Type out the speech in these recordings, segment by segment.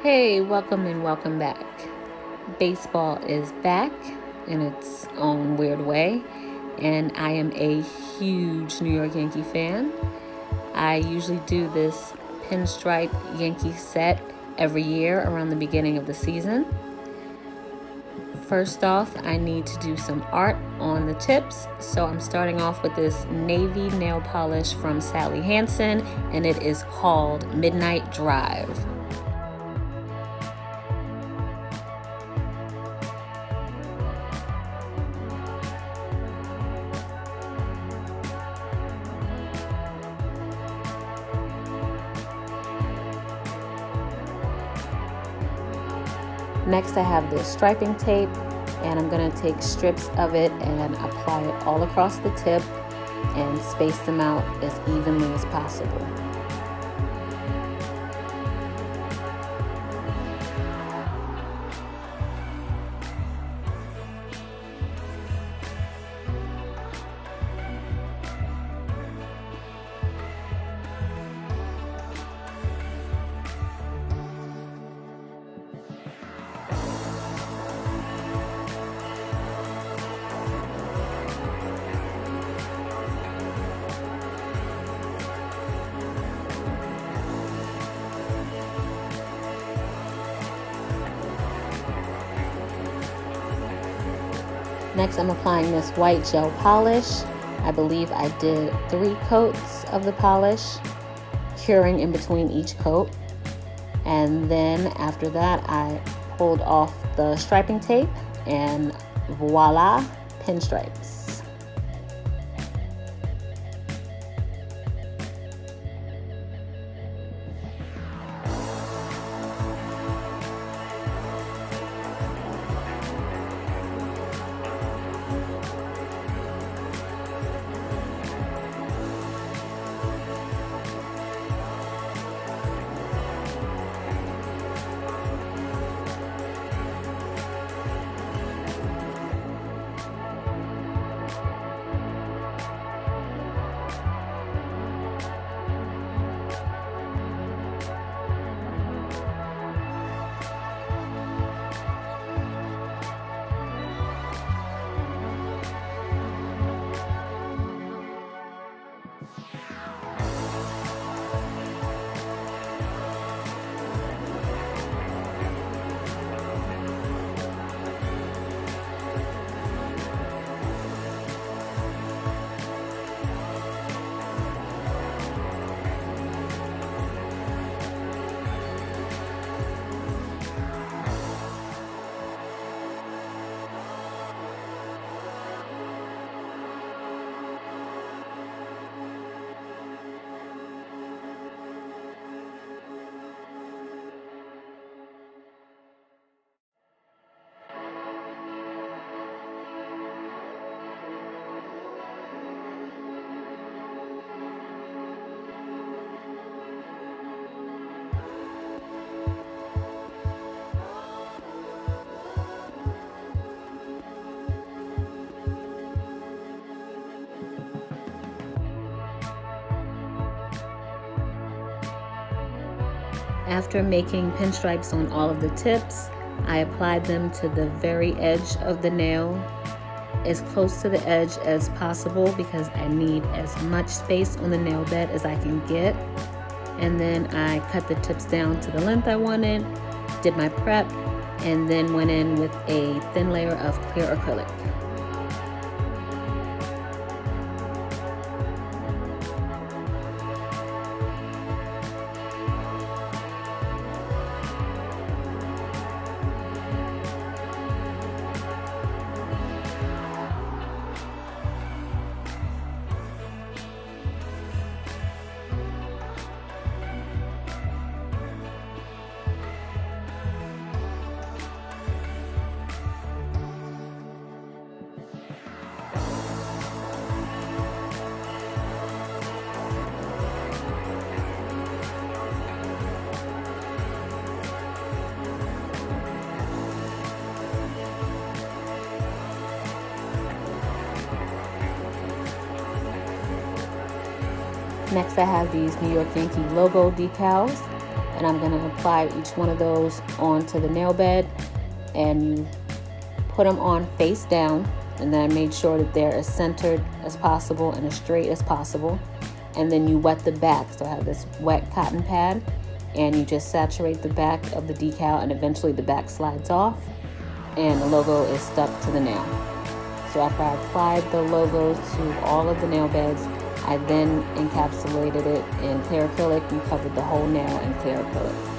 Hey, welcome and welcome back. Baseball is back in its own weird way, and I am a huge New York Yankee fan. I usually do this pinstripe Yankee set every year around the beginning of the season. First off, I need to do some art on the tips, so I'm starting off with this navy nail polish from Sally Hansen, and it is called Midnight Drive. Next, I have this striping tape, and I'm going to take strips of it and apply it all across the tip and space them out as evenly as possible. Next, I'm applying this white gel polish. I believe I did 3 coats of the polish, curing in between each coat. And then after that, I pulled off the striping tape, and voila, pinstripes. After making pinstripes on all of the tips, I applied them to the very edge of the nail, as close to the edge as possible because I need as much space on the nail bed as I can get. And then I cut the tips down to the length I wanted, did my prep, and then went in with a thin layer of clear acrylic. Next, I have these New York Yankee logo decals. And I'm going to apply each one of those onto the nail bed, and you put them on face down, and then I made sure that they're as centered as possible and as straight as possible. And then you wet the back. So I have this wet cotton pad, and you just saturate the back of the decal, and eventually the back slides off and the logo is stuck to the nail. So after I applied the logos to all of the nail beds, I then encapsulated it in clear acrylic and covered the whole nail in clear acrylic.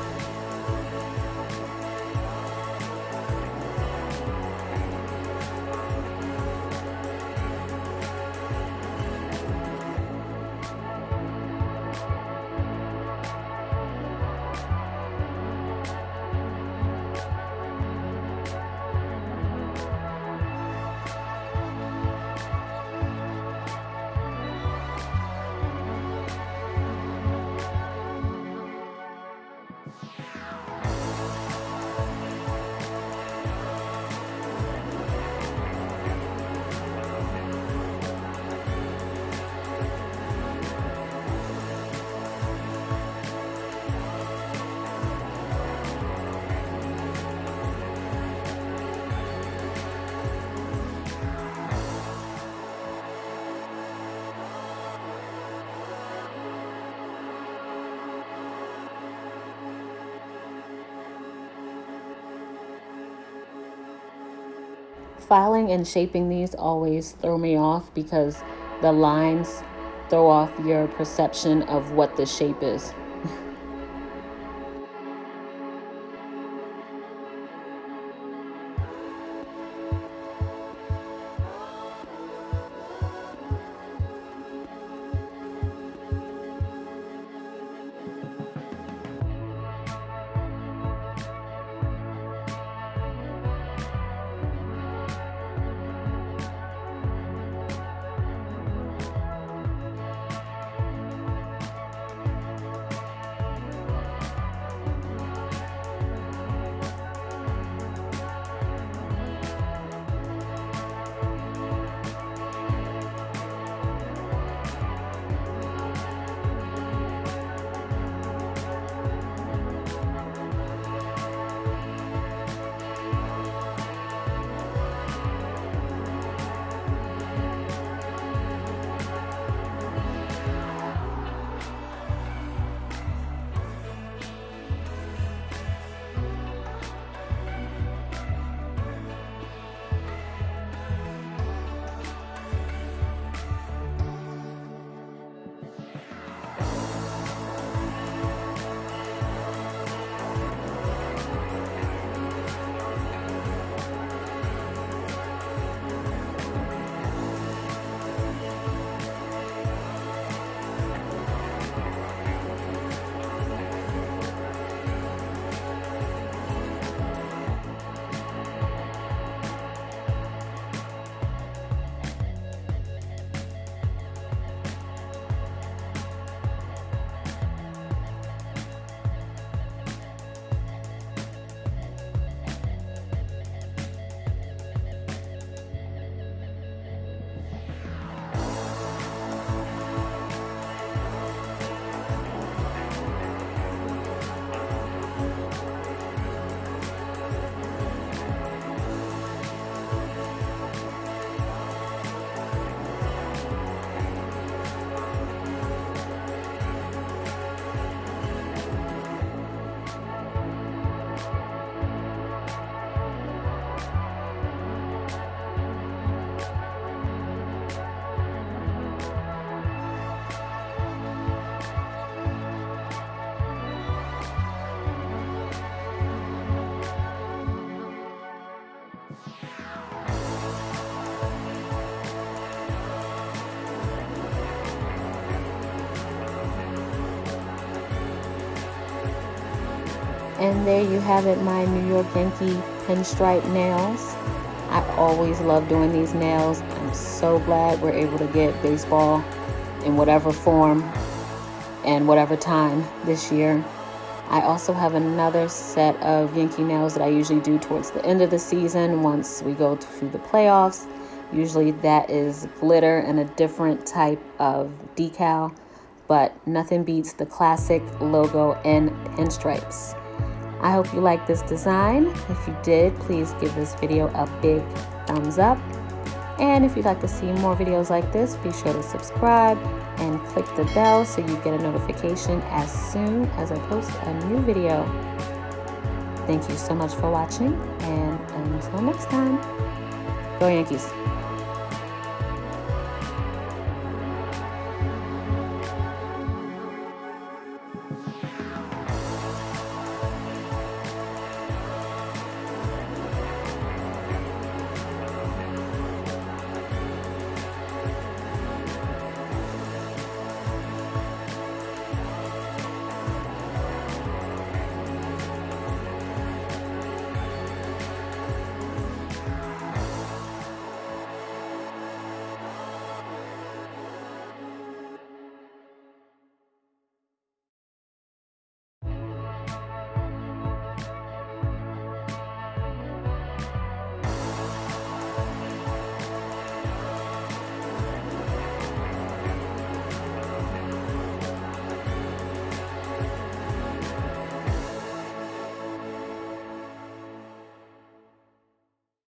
Filing and shaping these always throw me off because the lines throw off your perception of what the shape is. And there you have it, my New York Yankee pinstripe nails. I always love doing these nails. I'm so glad we're able to get baseball in whatever form and whatever time this year. I also have another set of Yankee nails that I usually do towards the end of the season once we go to the playoffs. Usually that is glitter and a different type of decal. but nothing beats the classic logo in pinstripes. I hope you like this design. If you did, please give this video a big thumbs up. And if you'd like to see more videos like this, be sure to subscribe and click the bell so you get a notification as soon as I post a new video. Thank you so much for watching, and until next time, go Yankees!